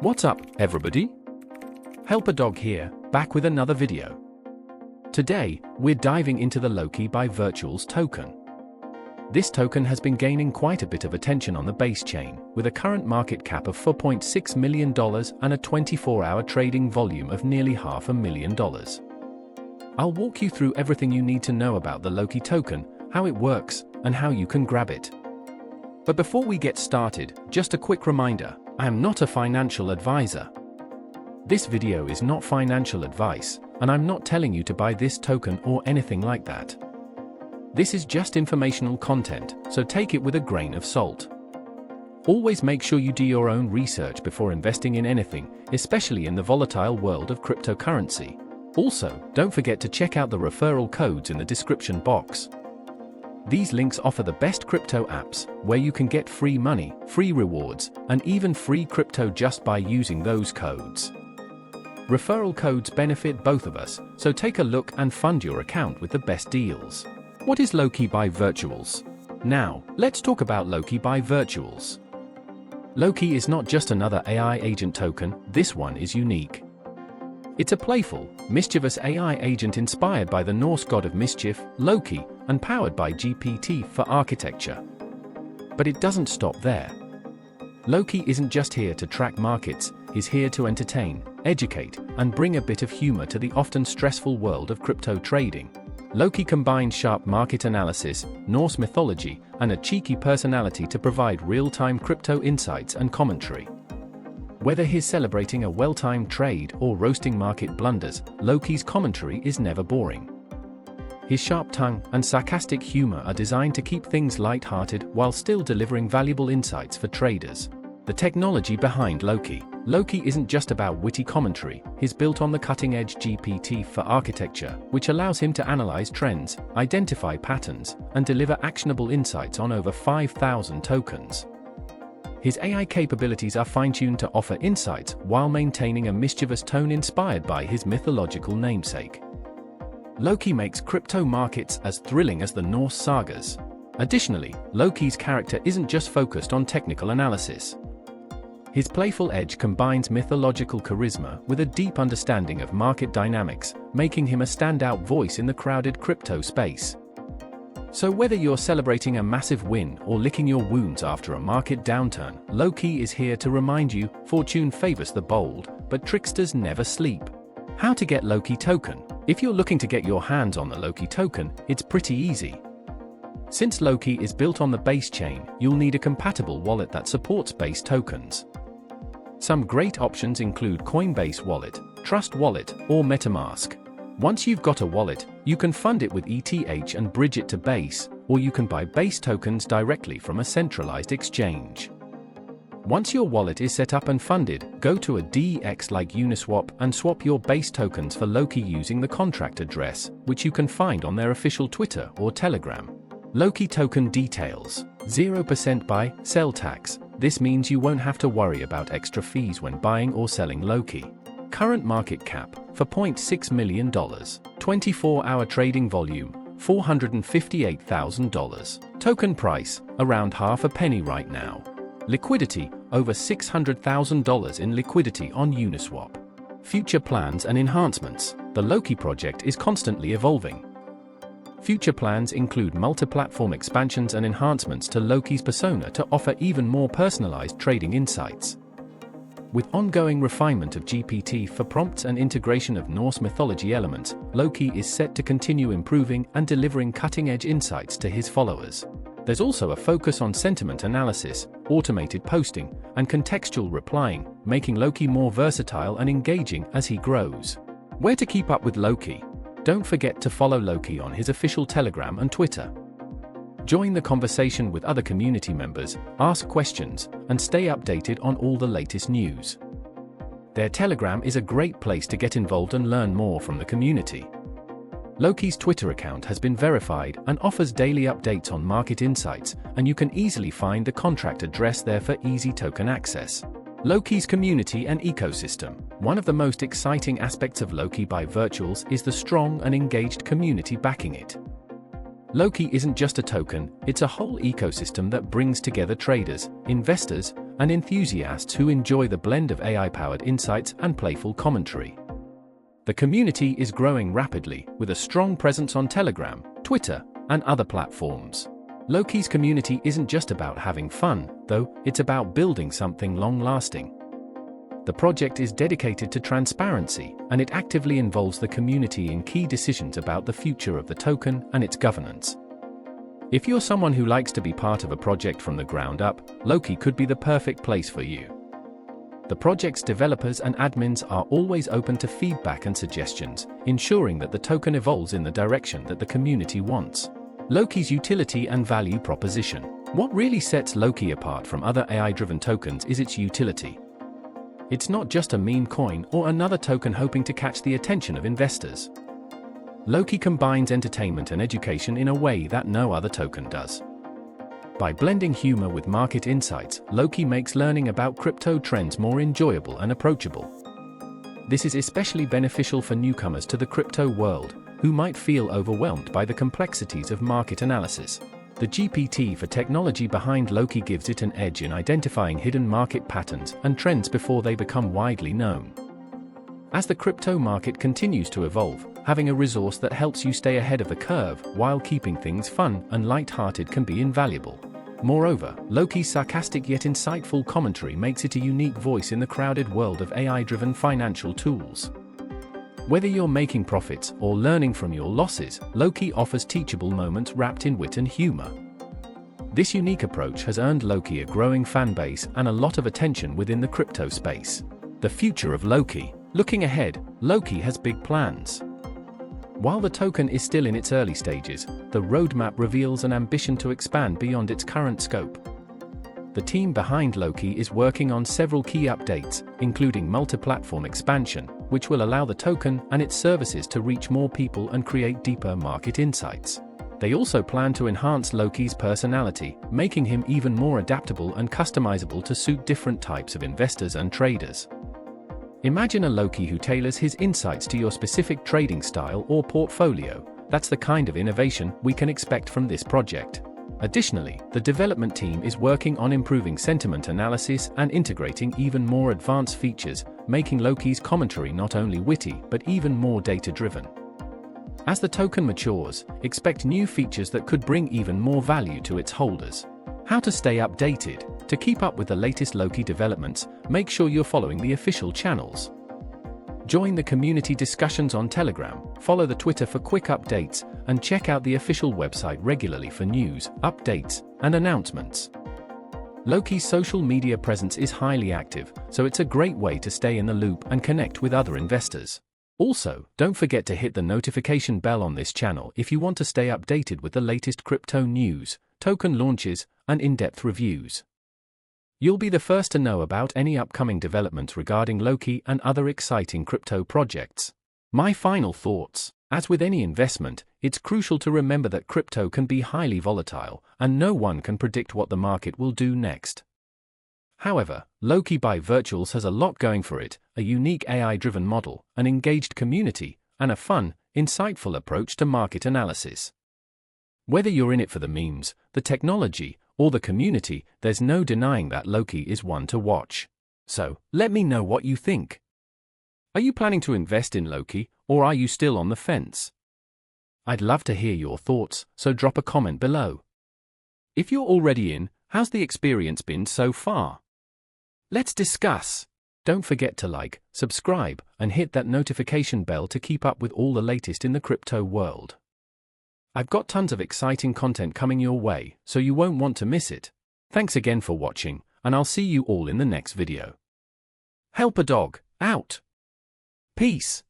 What's up, everybody? Helper Dog here, back with another video. Today, we're diving into the LOKY by Virtuals token. This token has been gaining quite a bit of attention on the base chain, with a current market cap of $4.6 million and a 24-hour trading volume of nearly $500,000. I'll walk you through everything you need to know about the LOKY token, how it works, and how you can grab it. But before we get started, just a quick reminder, I am not a financial advisor. This video is not financial advice, and I'm not telling you to buy this token or anything like that. This is just informational content, so take it with a grain of salt. Always make sure you do your own research before investing in anything, especially in the volatile world of cryptocurrency. Also, don't forget to check out the referral codes in the description box. These links offer the best crypto apps, where you can get free money, free rewards, and even free crypto just by using those codes. Referral codes benefit both of us, so take a look and fund your account with the best deals. What is LOKY by Virtuals? Now, let's talk about LOKY by Virtuals. LOKY is not just another AI agent token, this one is unique. It's a playful, mischievous AI agent inspired by the Norse god of mischief, Loki, and powered by GPT for architecture. But it doesn't stop there. LOKY isn't just here to track markets, he's here to entertain, educate, and bring a bit of humor to the often stressful world of crypto trading. LOKY combines sharp market analysis, Norse mythology, and a cheeky personality to provide real-time crypto insights and commentary. Whether he's celebrating a well-timed trade or roasting market blunders, LOKY's commentary is never boring. His sharp tongue and sarcastic humor are designed to keep things light-hearted while still delivering valuable insights for traders. The technology behind LOKY. LOKY isn't just about witty commentary, he's built on the cutting-edge GPT for architecture, which allows him to analyze trends, identify patterns, and deliver actionable insights on over 5,000 tokens. His AI capabilities are fine-tuned to offer insights while maintaining a mischievous tone inspired by his mythological namesake. LOKY makes crypto markets as thrilling as the Norse sagas. Additionally, LOKY's character isn't just focused on technical analysis. His playful edge combines mythological charisma with a deep understanding of market dynamics, making him a standout voice in the crowded crypto space. So whether you're celebrating a massive win or licking your wounds after a market downturn, LOKY is here to remind you, fortune favors the bold, but tricksters never sleep. How to get LOKY token? If you're looking to get your hands on the LOKY token, it's pretty easy. Since LOKY is built on the base chain, you'll need a compatible wallet that supports base tokens. Some great options include Coinbase Wallet, Trust Wallet, or MetaMask. Once you've got a wallet, you can fund it with ETH and bridge it to Base, or you can buy Base tokens directly from a centralized exchange. Once your wallet is set up and funded, go to a DEX like Uniswap and swap your Base tokens for LOKY using the contract address, which you can find on their official Twitter or Telegram. LOKY token details: 0% buy, sell tax. This means you won't have to worry about extra fees when buying or selling LOKY. Current market cap, $4.6 million. 24-hour trading volume, $458,000. Token price, around half a penny right now. Liquidity, over $600,000 in liquidity on Uniswap. Future plans and enhancements. The LOKY project is constantly evolving. Future plans include multi-platform expansions and enhancements to LOKY's persona to offer even more personalized trading insights. With ongoing refinement of GPT for prompts and integration of Norse mythology elements, LOKY is set to continue improving and delivering cutting-edge insights to his followers. There's also a focus on sentiment analysis, automated posting, and contextual replying, making LOKY more versatile and engaging as he grows. Where to keep up with LOKY? Don't forget to follow LOKY on his official Telegram and Twitter. Join the conversation with other community members, ask questions, and stay updated on all the latest news. Their Telegram is a great place to get involved and learn more from the community. LOKY's Twitter account has been verified and offers daily updates on market insights, and you can easily find the contract address there for easy token access. LOKY's community and ecosystem. One of the most exciting aspects of LOKY by Virtuals is the strong and engaged community backing it. LOKY isn't just a token, it's a whole ecosystem that brings together traders, investors, and enthusiasts who enjoy the blend of AI-powered insights and playful commentary. The community is growing rapidly, with a strong presence on Telegram, Twitter, and other platforms. LOKY's community isn't just about having fun, though, it's about building something long-lasting. The project is dedicated to transparency, and it actively involves the community in key decisions about the future of the token and its governance. If you're someone who likes to be part of a project from the ground up, LOKY could be the perfect place for you. The project's developers and admins are always open to feedback and suggestions, ensuring that the token evolves in the direction that the community wants. LOKY's utility and value proposition. What really sets LOKY apart from other AI-driven tokens is its utility. It's not just a meme coin or another token hoping to catch the attention of investors. LOKY combines entertainment and education in a way that no other token does. By blending humor with market insights, LOKY makes learning about crypto trends more enjoyable and approachable. This is especially beneficial for newcomers to the crypto world, who might feel overwhelmed by the complexities of market analysis. The GPT for technology behind LOKY gives it an edge in identifying hidden market patterns and trends before they become widely known. As the crypto market continues to evolve, having a resource that helps you stay ahead of the curve while keeping things fun and light-hearted can be invaluable. Moreover, LOKY's sarcastic yet insightful commentary makes it a unique voice in the crowded world of AI-driven financial tools. Whether you're making profits or learning from your losses, LOKY offers teachable moments wrapped in wit and humor. This unique approach has earned LOKY a growing fan base and a lot of attention within the crypto space. The future of LOKY. Looking ahead, LOKY has big plans. While the token is still in its early stages, the roadmap reveals an ambition to expand beyond its current scope. The team behind LOKY is working on several key updates, including multi-platform expansion, which will allow the token and its services to reach more people and create deeper market insights. They also plan to enhance LOKY's personality, making him even more adaptable and customizable to suit different types of investors and traders. Imagine a LOKY who tailors his insights to your specific trading style or portfolio. That's the kind of innovation we can expect from this project. Additionally, the development team is working on improving sentiment analysis and integrating even more advanced features, making LOKY's commentary not only witty but even more data-driven. As the token matures, expect new features that could bring even more value to its holders. How to stay updated? To keep up with the latest LOKY developments, make sure you're following the official channels. Join the community discussions on Telegram, follow the Twitter for quick updates, and check out the official website regularly for news, updates, and announcements. LOKY's social media presence is highly active, so it's a great way to stay in the loop and connect with other investors. Also, don't forget to hit the notification bell on this channel if you want to stay updated with the latest crypto news, token launches, and in-depth reviews. You'll be the first to know about any upcoming developments regarding LOKY and other exciting crypto projects. My final thoughts. As with any investment, it's crucial to remember that crypto can be highly volatile, and no one can predict what the market will do next. However, LOKY by Virtuals has a lot going for it: a unique AI-driven model, an engaged community, and a fun, insightful approach to market analysis. Whether you're in it for the memes, the technology, or the community, there's no denying that LOKY is one to watch. So, let me know what you think. Are you planning to invest in LOKY, or are you still on the fence? I'd love to hear your thoughts, so drop a comment below. If you're already in, how's the experience been so far? Let's discuss. Don't forget to like, subscribe, and hit that notification bell to keep up with all the latest in the crypto world. I've got tons of exciting content coming your way, so you won't want to miss it. Thanks again for watching, and I'll see you all in the next video. Help a dog out. Peace.